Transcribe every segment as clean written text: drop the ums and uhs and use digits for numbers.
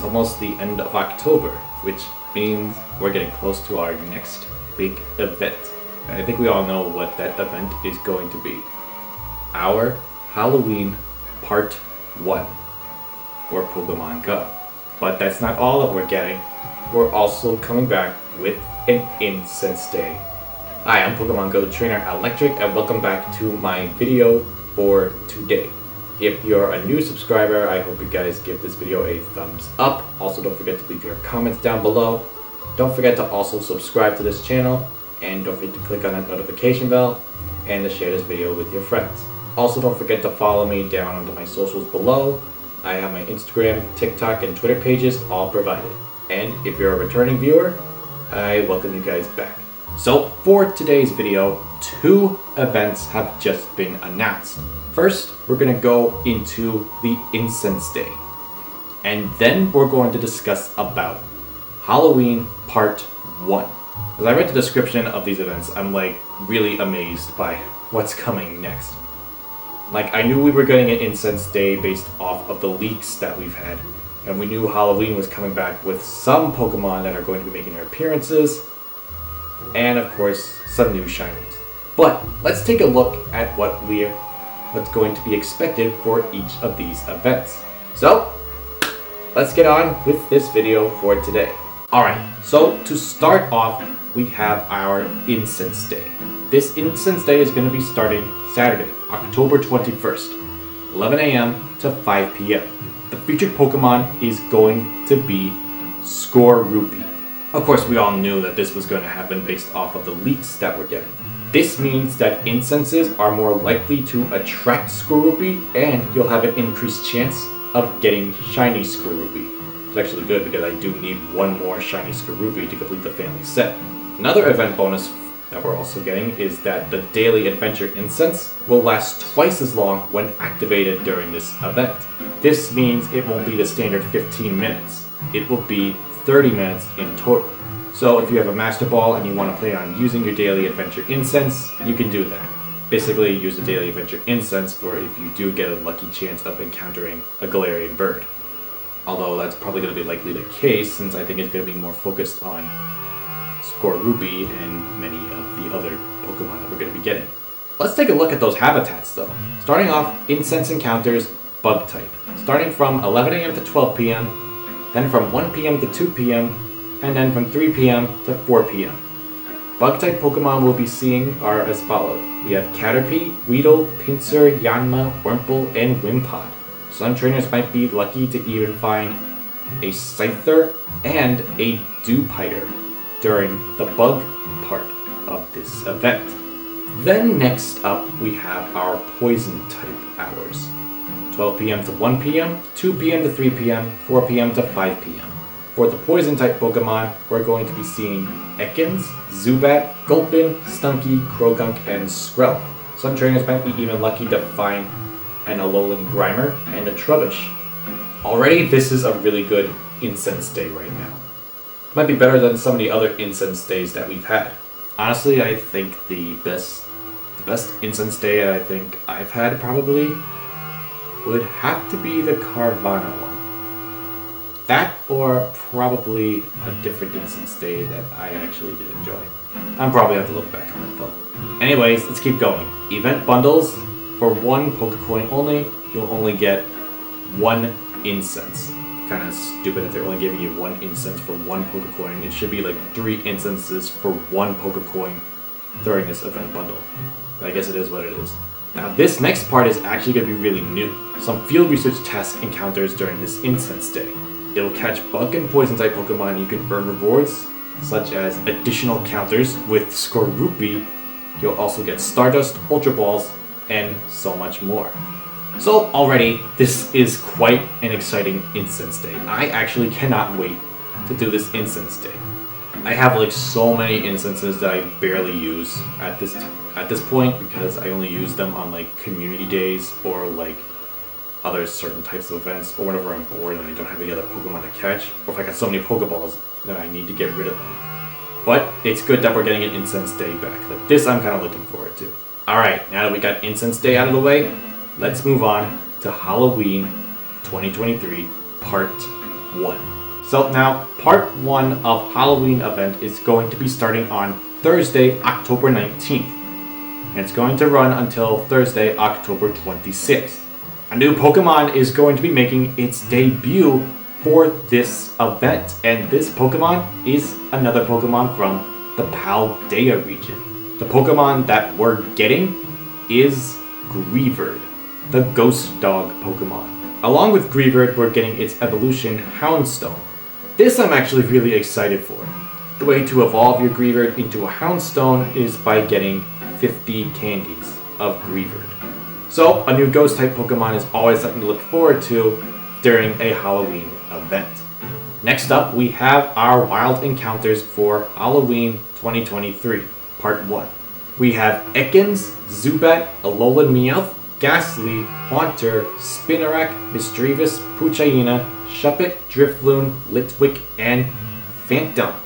it's almost the end of October, which means we're getting close to our next big event. And I think we all know what that event is going to be. Our Halloween Part 1 for Pokemon Go. But that's not all that we're getting. We're also coming back with an Incense Day. Hi, I'm Pokemon Go Trainer Electric, and welcome back to my video for today. If you're a new subscriber, I hope you guys give this video a thumbs up. Also, don't forget to leave your comments down below. Don't forget to also subscribe to this channel, and don't forget to click on that notification bell and to share this video with your friends. Also, don't forget to follow me down onto my socials below. I have my Instagram, TikTok, and Twitter pages all provided. And if you're a returning viewer, I welcome you guys back. So for today's video, 2 events have just been announced. First, we're going to go into the Incense Day. And then we're going to discuss about Halloween Part 1. As I read the description of these events, I'm like really amazed by what's coming next. Like, I knew we were getting an Incense Day based off of the leaks that we've had. And we knew Halloween was coming back with some Pokemon that are going to be making their appearances. And of course, some new shinies. But let's take a look at what's going to be expected for each of these events. So, let's get on with this video for today. Alright, so to start off, we have our Incense Day. This Incense Day is going to be starting Saturday, October 21st, 11 a.m. to 5 p.m. The featured Pokemon is going to be Skorupi. Of course, we all knew that this was going to happen based off of the leaks that we're getting. This means that incenses are more likely to attract Skorupi, and you'll have an increased chance of getting shiny Skorupi. It's actually good because I do need one more shiny Skorupi to complete the family set. Another event bonus that we're also getting is that the daily adventure incense will last twice as long when activated during this event. This means it won't be the standard 15 minutes. It will be 30 minutes in total. So if you have a Master Ball and you want to plan on using your daily adventure incense, you can do that. Basically, use the daily adventure incense for if you do get a lucky chance of encountering a Galarian bird. Although that's probably going to be likely the case, since I think it's going to be more focused on Skorupi and many of the other Pokemon that we're going to be getting. Let's take a look at those habitats though. Starting off, Incense encounters Bug type. Starting from 11 a.m. to 12 p.m., then from 1 p.m. to 2 p.m., and then from 3 p.m. to 4 p.m. Bug-type Pokemon we'll be seeing are as follows. We have Caterpie, Weedle, Pinsir, Yanma, Wurmple, and Wimpod. Some trainers might be lucky to even find a Scyther and a Dewpider during the bug part of this event. Then next up we have our Poison-type hours. 12 p.m. to 1 p.m., 2 p.m. to 3 p.m., 4 p.m. to 5 p.m. For the Poison-type Pokemon, we're going to be seeing Ekans, Zubat, Gulpin, Stunky, Croagunk, and Skrelp. Some trainers might be even lucky to find an Alolan Grimer and a Trubbish. Already, this is a really good Incense Day right now. Might be better than some of the other Incense Days that we've had. Honestly, I think the best Incense Day I think I've had probably would have to be the Carvana one. That or probably a different Incense Day that I actually did enjoy. I'll probably have to look back on it though. Anyways, let's keep going. Event bundles. For 1 Pokecoin only, you'll only get 1 incense. Kind of stupid that they're only giving you 1 incense for 1 Pokecoin. It should be like 3 incenses for 1 Pokecoin during this event bundle. But I guess it is what it is. Now this next part is actually going to be really new. Some field research task encounters during this Incense Day. It'll catch bug and poison type Pokemon. You can earn rewards such as additional counters with Skorupi. You'll also get Stardust, Ultra Balls, and so much more. So already, this is quite an exciting Incense Day. I actually cannot wait to do this Incense Day. I have like so many incenses that I barely use at this point because I only use them on like community days or like other certain types of events, or whenever I'm bored and I don't have any other Pokemon to catch, or if I got so many Pokeballs that I need to get rid of them. But it's good that we're getting an Incense Day back. Like this I'm kind of looking forward to. Alright, now that we got Incense Day out of the way, let's move on to Halloween 2023 Part 1. So now, part 1 of Halloween event is going to be starting on Thursday, October 19th. And it's going to run until Thursday, October 26th. A new Pokemon is going to be making its debut for this event. And this Pokemon is another Pokemon from the Paldea region. The Pokemon that we're getting is Greavard, the ghost dog Pokemon. Along with Greavard, we're getting its evolution Houndstone. This I'm actually really excited for. The way to evolve your Greavard into a Houndstone is by getting 50 candies of Greavard. So a new ghost type Pokemon is always something to look forward to during a Halloween event. Next up, we have our wild encounters for Halloween 2023, part 1. We have Ekans, Zubat, Alolan Meowth, Ghastly, Haunter, Spinarak, Misdreavus, Puchayina, Shuppet, Drifloon, Litwick, and Phantump.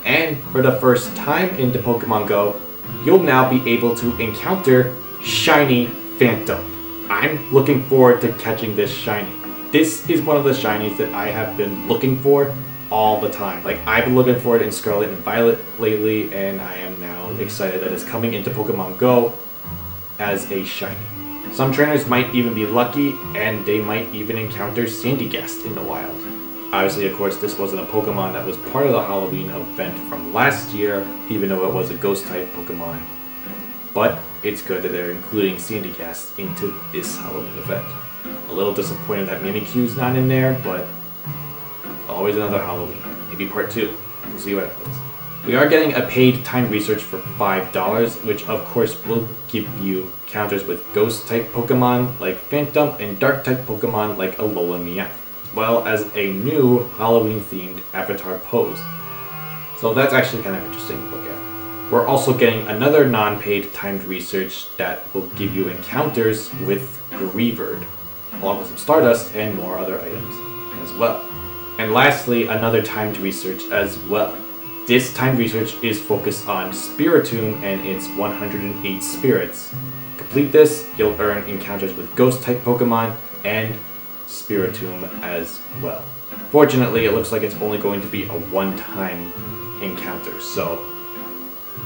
And for the first time into Pokemon Go, you'll now be able to encounter Shiny Phantump. I'm looking forward to catching this shiny. This is one of the shinies that I have been looking for all the time. Like, I've been looking for it in Scarlet and Violet lately, and I am now excited that it's coming into Pokemon Go as a shiny. Some trainers might even be lucky, and they might even encounter Sandygast in the wild. Obviously, of course, this wasn't a Pokemon that was part of the Halloween event from last year, even though it was a ghost-type Pokemon. But it's good that they're including Sandygast into this Halloween event. A little disappointed that Mimikyu's not in there, but always another Halloween. Maybe part 2. We'll see what happens. We are getting a paid timed research for $5, which of course will give you counters with ghost-type Pokemon like Phantump and dark-type Pokemon like Alolan Meowth, as well as a new Halloween-themed avatar pose. So that's actually kind of interesting to look at. We're also getting another non-paid timed research that will give you encounters with Greavard, along with some Stardust and more other items as well. And lastly, another timed research as well. This timed research is focused on Spiritomb and its 108 spirits. Complete this, you'll earn encounters with ghost-type Pokemon and Spiritomb as well. Fortunately, it looks like it's only going to be a one-time encounter, so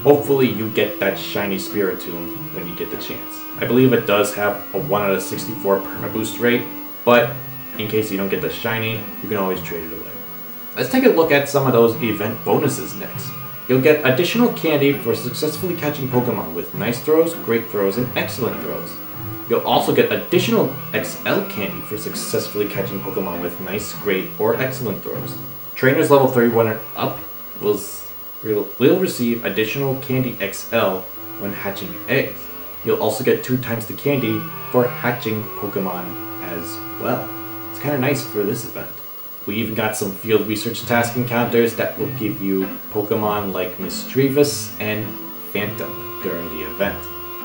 hopefully you get that shiny Spiritomb when you get the chance. I believe it does have a 1 out of 64 perma boost rate, but in case you don't get the shiny, you can always trade it away. Let's take a look at some of those event bonuses next. You'll get additional candy for successfully catching Pokemon with nice throws, great throws, and excellent throws. You'll also get additional XL candy for successfully catching Pokemon with nice, great, or excellent throws. Trainers level 31 and up will receive additional candy XL when hatching eggs. You'll also get 2 times the candy for hatching Pokemon as well. It's kind of nice for this event. We even got some field research task encounters that will give you Pokemon like Misdreavus and Phantump during the event.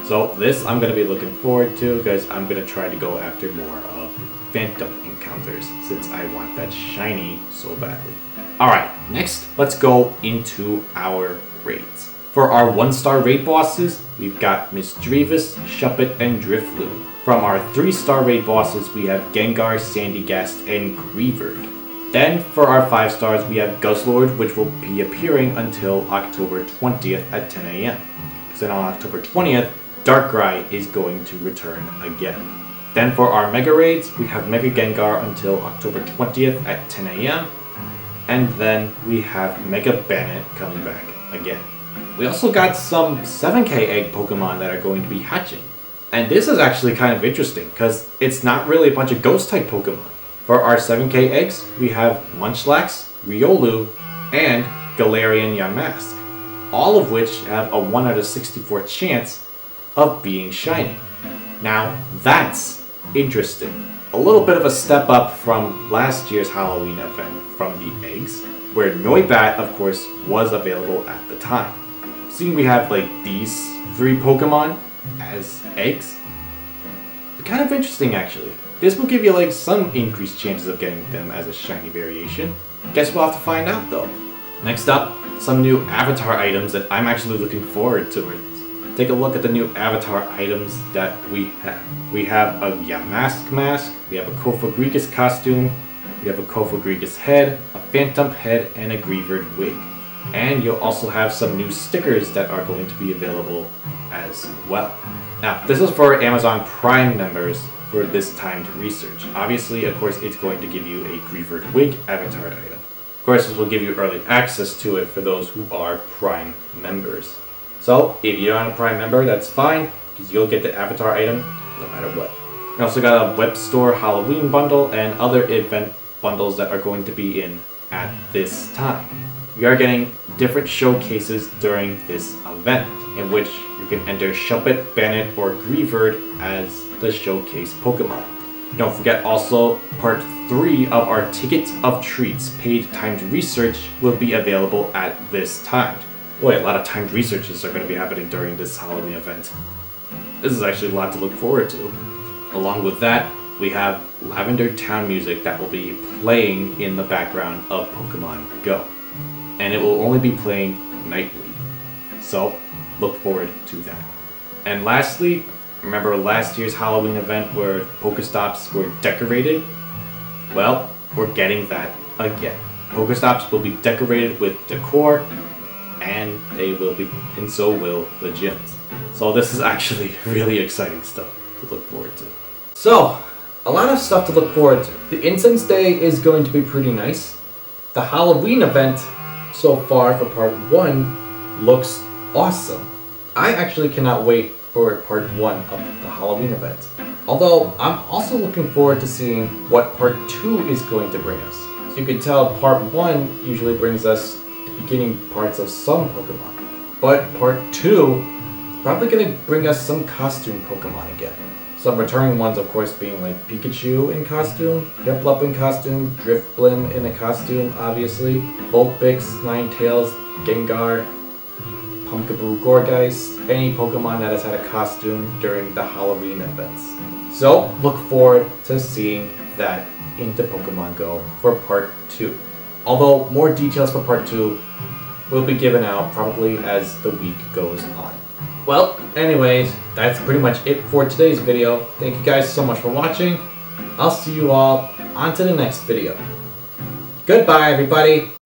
So this I'm going to be looking forward to because I'm going to try to go after more of Phantump encounters since I want that shiny so badly. Alright, next let's go into our raids. For our 1-star raid bosses, we've got Misdreavus, Shuppet, and Drifloon. From our 3-star raid bosses, we have Gengar, Sandygast, and Greavard. Then, for our 5 stars, we have Guzzlord, which will be appearing until October 20th at 10 a.m. Because then on October 20th, Darkrai is going to return again. Then for our Mega Raids, we have Mega Gengar until October 20th at 10 a.m. And then we have Mega Bannet coming back again. We also got some 7K egg Pokemon that are going to be hatching. And this is actually kind of interesting, because it's not really a bunch of Ghost-type Pokemon. For our 7K eggs, we have Munchlax, Riolu, and Galarian Yamask, all of which have a 1 out of 64 chance of being shiny. Now, that's interesting. A little bit of a step up from last year's Halloween event from the eggs, where Noibat, of course, was available at the time. Seeing we have like these 3 Pokemon as eggs, kind of interesting actually. This will give you like some increased chances of getting them as a shiny variation. Guess we'll have to find out though. Next up, some new avatar items that I'm actually looking forward to. Take a look at the new avatar items that we have. We have a Yamask mask, we have a Kofagrigus costume, we have a Kofagrigus head, a Phantump head, and a Greavard wig. And you'll also have some new stickers that are going to be available as well. Now, this is for Amazon Prime members for this timed research. Obviously, of course, it's going to give you a Greavard wig avatar item. Of course, this will give you early access to it for those who are Prime members. So, if you're not a Prime member, that's fine, because you'll get the avatar item no matter what. We also got a web store Halloween bundle and other event bundles that are going to be in at this time. We are getting different showcases during this event, in which you can enter Shuppet, Bannet, or Greavard as the showcase Pokemon. Don't forget also, part 3 of our Ticket of Treats paid timed research will be available at this time. Boy, a lot of timed researches are going to be happening during this Halloween event. This is actually a lot to look forward to. Along with that, we have Lavender Town music that will be playing in the background of Pokemon Go. And it will only be playing nightly. So, look forward to that. And lastly, remember last year's Halloween event where Pokestops were decorated? Well, we're getting that again. Pokestops will be decorated with decor, and so will the gyms. So this is actually really exciting stuff to look forward to. So, a lot of stuff to look forward to. The Incense Day is going to be pretty nice. The Halloween event so far for part 1 looks awesome. I actually cannot wait for part 1 of the Halloween event. Although, I'm also looking forward to seeing what part 2 is going to bring us. So you can tell part 1 usually brings us the beginning parts of some Pokemon. But part 2 is probably going to bring us some costume Pokemon again. Some returning ones, of course, being like Pikachu in costume, Piplup in costume, Drifblim in a costume, obviously, Vulpix, Ninetales, Gengar, Pumpkaboo, Gourgeist, any Pokemon that has had a costume during the Halloween events. So, look forward to seeing that into Pokemon Go for part 2. Although, more details for part 2 will be given out probably as the week goes on. Well, anyways, that's pretty much it for today's video. Thank you guys so much for watching. I'll see you all on to the next video. Goodbye, everybody!